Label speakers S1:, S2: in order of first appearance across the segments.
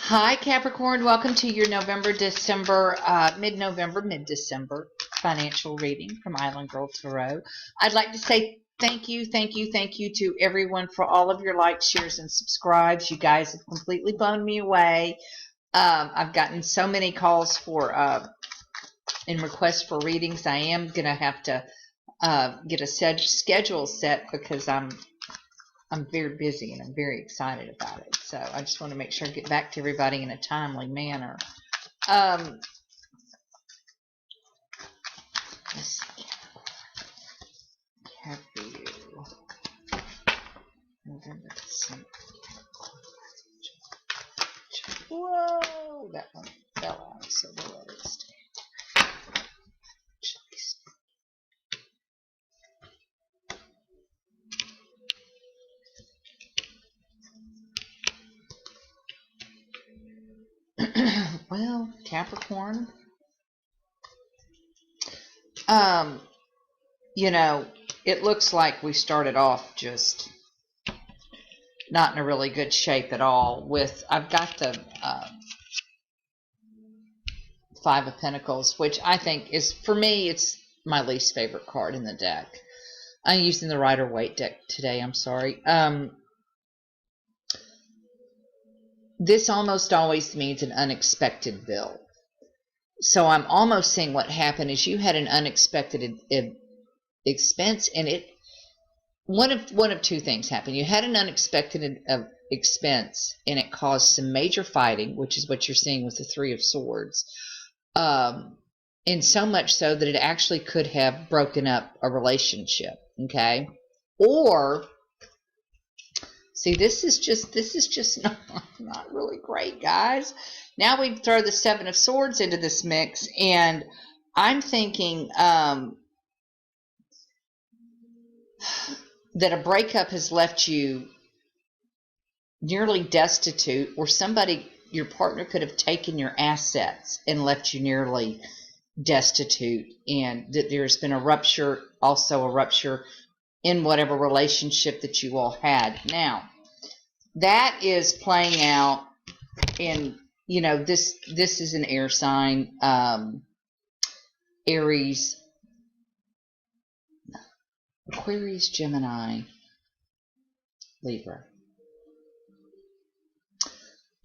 S1: Hi, Capricorn. Welcome to your mid-December financial reading from Islandgirl Tarot. I'd like to say thank you to everyone for all of your likes, shares, and subscribes. You guys have completely blown me away. I've gotten so many calls for in requests for readings. I am gonna have to get a schedule set because I'm very busy and I'm very excited about it. So I just want to make sure I get back to everybody in a timely manner. Let's see. Have you November, December. Whoa, that one fell out, so we'll let it stay. Well, Capricorn, you know, it looks like we started off just not in a really good shape at all. I've got the Five of Pentacles, which I think is, for me, it's my least favorite card in the deck. I'm using the Rider-Waite deck today, I'm sorry. This almost always means an unexpected bill. So I'm almost saying what happened is you had an unexpected expense, and one of two things happened. You had an unexpected expense, and it caused some major fighting, which is what you're seeing with the Three of Swords. And so much so that it actually could have broken up a relationship. Okay, or see, this is just not really great, guys. Now we throw the Seven of Swords into this mix, and I'm thinking that a breakup has left you nearly destitute, or your partner could have taken your assets and left you nearly destitute, and that there's been a rupture in whatever relationship that you all had. Now, that is playing out in, this is an air sign, Aries, Aquarius, Gemini, Libra.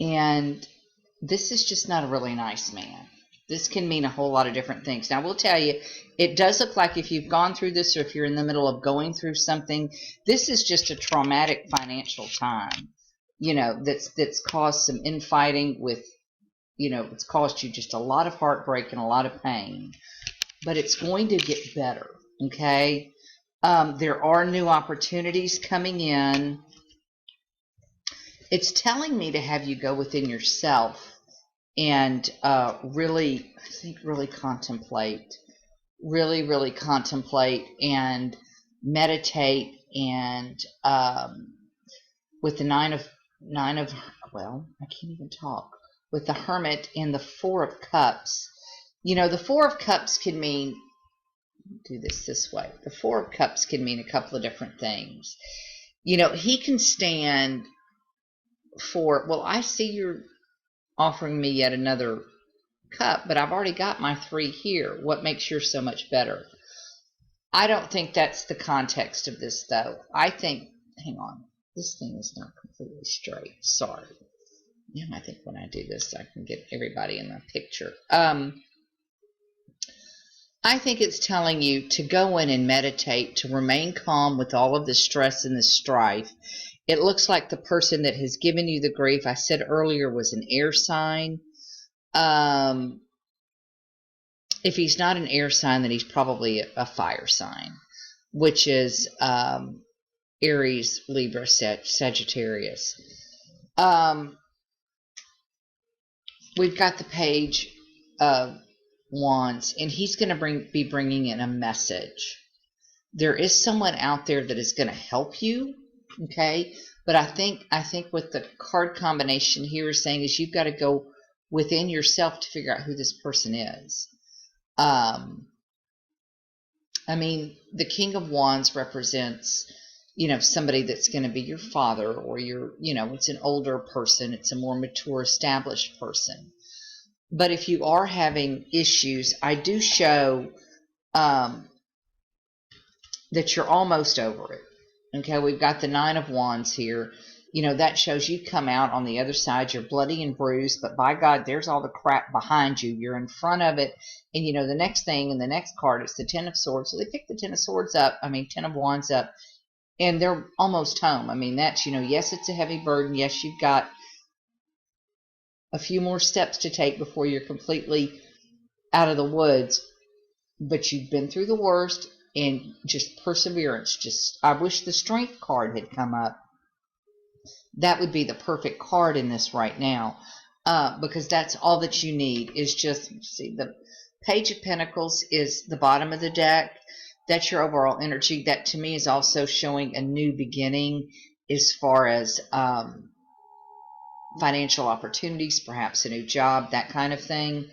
S1: And this is just not a really nice man. This can mean a whole lot of different things. Now, I will tell you, it does look like if you've gone through this, or if you're in the middle of going through something, this is just a traumatic financial time, that's caused some infighting with, it's caused you just a lot of heartbreak and a lot of pain. But it's going to get better, okay? There are new opportunities coming in. It's telling me to have you go within yourself and really contemplate, really contemplate and meditate. And with the nine of well, I can't even talk, with the Hermit and the Four of Cups. The Four of Cups can mean, do this way, the Four of Cups can mean a couple of different things. He can stand for, well, I see you're offering me yet another cup, but I've already got my 3 here. What makes yours so much better? I don't think that's the context of this, though. I think, hang on, this thing is not completely straight. Sorry. Yeah, I think when I do this, I can get everybody in the picture. I think it's telling you to go in and meditate, to remain calm with all of the stress and the strife. It looks like the person that has given you the grief, I said earlier, was an air sign. If he's not an air sign, then he's probably a fire sign, which is Aries, Libra, Sagittarius. We've got the Page of Wands, and he's going to be bringing in a message. There is someone out there that is going to help you, okay? But I think what the card combination here is saying is you've got to go within yourself to figure out who this person is. I mean, the King of Wands represents, somebody that's going to be your father, or it's an older person, it's a more mature, established person. But if you are having issues, I do show that you're almost over it. Okay, we've got the Nine of Wands here. That shows you come out on the other side. You're bloody and bruised, but by God, there's all the crap behind you. You're in front of it. And the next thing in the next card, it's the Ten of Swords. So they pick the Ten of Swords up, Ten of Wands up, and they're almost home. That's, yes, it's a heavy burden. Yes, you've got a few more steps to take before you're completely out of the woods, but you've been through the worst, and just perseverance. I wish the Strength card had come up. That would be the perfect card in this right now, because that's all that you need is just, see, the Page of Pentacles is the bottom of the deck. That's your overall energy. That to me is also showing a new beginning as far as financial opportunities, perhaps a new job, that kind of thing.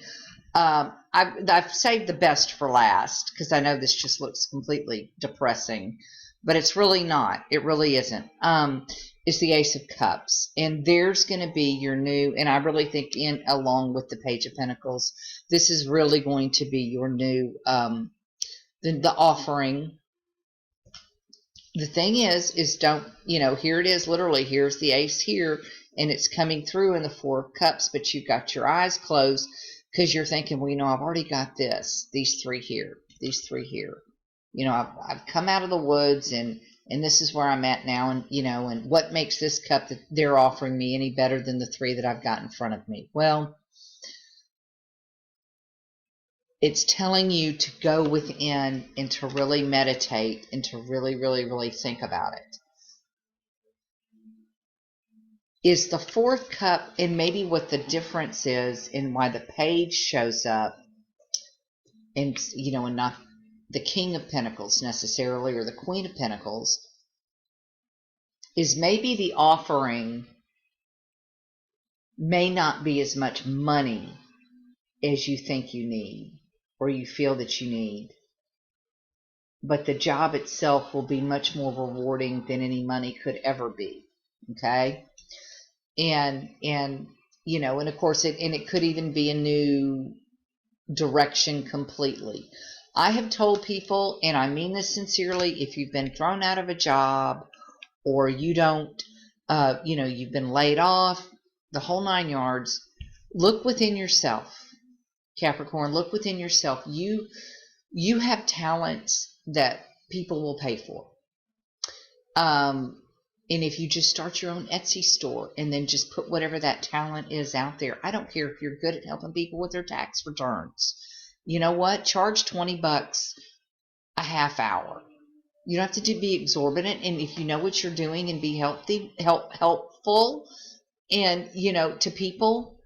S1: I've saved the best for last because I know this just looks completely depressing, but it's really not. It really isn't. It's the Ace of Cups, and there's going to be your new, and I really think along with the Page of Pentacles, this is really going to be your new, the offering. The thing is don't, here it is, literally, here's the Ace here, and it's coming through in the Four of Cups, but you've got your eyes closed because you're thinking, well, I've already got these three here, I've come out of the woods, and this is where I'm at now, and and what makes this cup that they're offering me any better than the three that I've got in front of me? Well, it's telling you to go within and to really meditate and to really, really, really think about it. Is the fourth cup, and maybe what the difference is and why the Page shows up, and and not the King of Pentacles necessarily, or the Queen of Pentacles, is maybe the offering may not be as much money as you think you need, or you feel that you need, but the job itself will be much more rewarding than any money could ever be. Okay, and of course it could even be a new direction completely. I have told people, and I mean this sincerely, if you've been thrown out of a job, or you don't, you've been laid off, the whole 9 yards, look within yourself, Capricorn. Look within yourself. You have talents that people will pay for. And if you just start your own Etsy store and then just put whatever that talent is out there, I don't care if you're good at helping people with their tax returns. You know what? Charge $20 a half hour. You don't have to be exorbitant, and if you know what you're doing, and be helpful, and to people,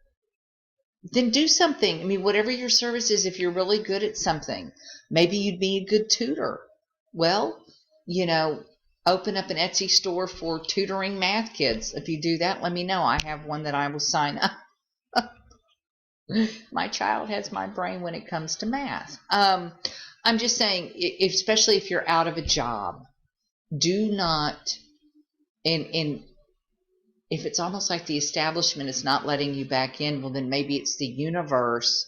S1: then do something. Whatever your service is, if you're really good at something, maybe you'd be a good tutor. Well, open up an Etsy store for tutoring math kids. If you do that, let me know. I have one that I will sign up. My child has my brain when it comes to math. I'm just saying, especially if you're out of a job, do not, and if it's almost like the establishment is not letting you back in, well, then maybe it's the universe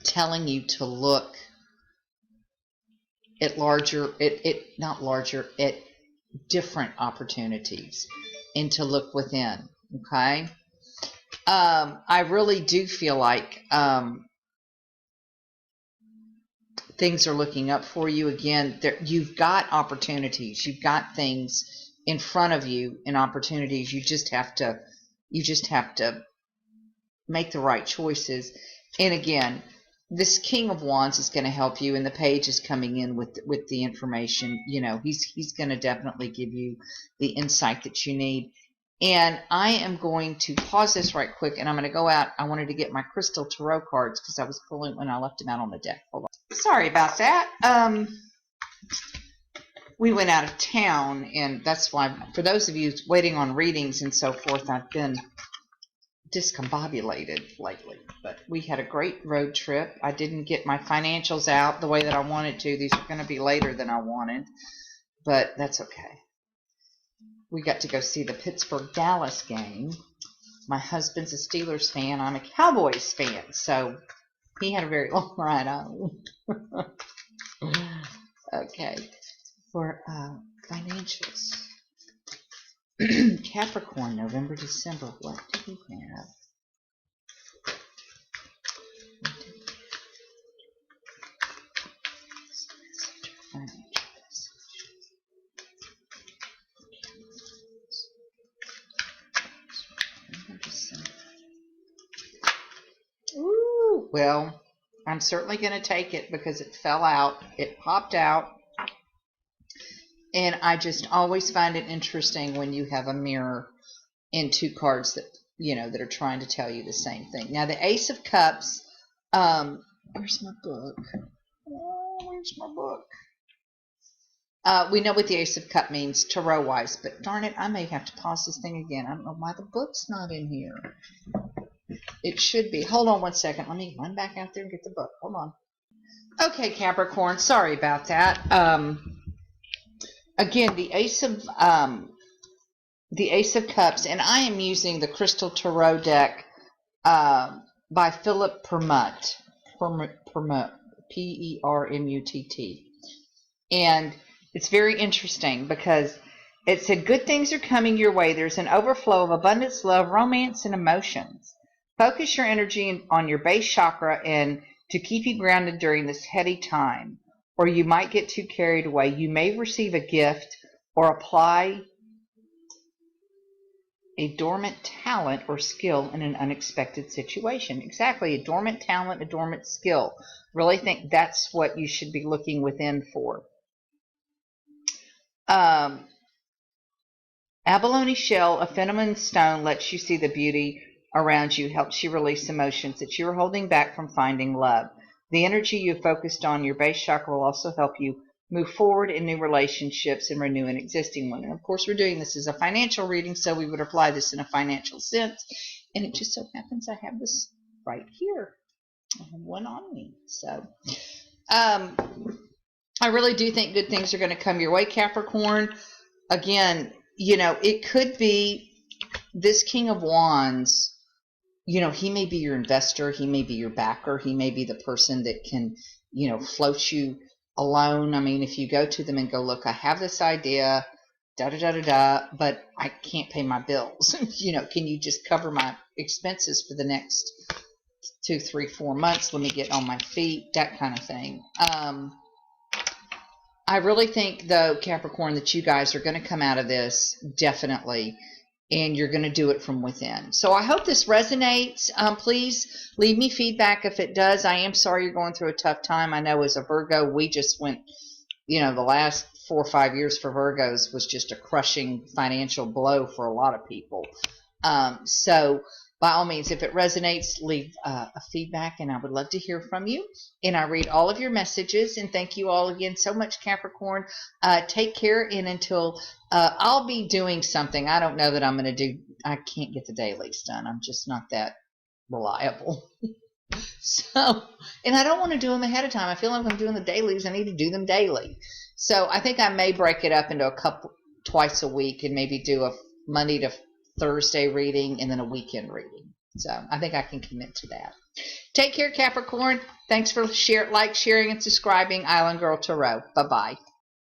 S1: telling you to look at at different opportunities, and to look within. Okay. I really do feel like things are looking up for you again. You've got opportunities. You've got things in front of you, and opportunities. You just have to make the right choices. And again, this King of Wands is going to help you, and the Page is coming in with the information. He's going to definitely give you the insight that you need. And I am going to pause this right quick, and I'm going to go out. I wanted to get my crystal tarot cards because I was pulling when I left them out on the deck. Hold on. Sorry about that. We went out of town, and that's why, for those of you waiting on readings and so forth, I've been discombobulated lately. But we had a great road trip. I didn't get my financials out the way that I wanted to. These are going to be later than I wanted. but that's okay. We got to go see the Pittsburgh-Dallas game. My husband's a Steelers fan. I'm a Cowboys fan, so he had a very long ride home. Okay, for financials. Capricorn, November, December. What do we have? Ooh, well, I'm certainly going to take it because it fell out. It popped out. And I just always find it interesting when you have a mirror and two cards that, that are trying to tell you the same thing. Now, the Ace of Cups, where's my book? Oh, where's my book? We know what the Ace of Cups means tarot-wise, but darn it, I may have to pause this thing again. I don't know why the book's not in here. It should be. Hold on one second. Let me run back out there and get the book. Hold on. Okay, Capricorn, sorry about that. Again, the Ace of Cups, and I am using the Crystal Tarot deck by Philip Permutt, P-E-R-M-U-T-T. And it's very interesting because it said, good things are coming your way. There's an overflow of abundance, love, romance, and emotions. Focus your energy on your base chakra and to keep you grounded during this heady time, or you might get too carried away. You may receive a gift or apply a dormant talent or skill in an unexpected situation. Exactly, a dormant talent, a dormant skill. Really think that's what you should be looking within for. Abalone shell, a feminine stone, lets you see the beauty around you, helps you release emotions that you're holding back from finding love. The energy you focused on your base chakra will also help you move forward in new relationships and renew an existing one. And of course, we're doing this as a financial reading, so we would apply this in a financial sense. And it just so happens I have this right here. I have one on me. So I really do think good things are going to come your way, Capricorn. Again, it could be this King of Wands. He may be your investor, he may be your backer, he may be the person that can, float you alone. I mean, if you go to them and go, look, I have this idea, but I can't pay my bills. Can you just cover my expenses for the next 2, 3, 4 months? Let me get on my feet, that kind of thing. I really think, though, Capricorn, that you guys are going to come out of this, definitely. And you're going to do it from within. So I hope this resonates. Please leave me feedback if it does. I am sorry you're going through a tough time. I know as a Virgo, we just went, the last 4 or 5 years for Virgos was just a crushing financial blow for a lot of people. So by all means, if it resonates, leave a feedback, and I would love to hear from you. And I read all of your messages, and thank you all again so much, Capricorn. Take care, and until I'll be doing something. I don't know that I'm going to do. I can't get the dailies done. I'm just not that reliable. So, and I don't want to do them ahead of time. I feel like if I'm doing the dailies, I need to do them daily. So I think I may break it up into twice a week, and maybe do a Monday to Thursday reading and then a weekend reading. So I think I can commit to that. Take care, Capricorn. Thanks for sharing and subscribing. Island Girl Tarot. Bye-bye.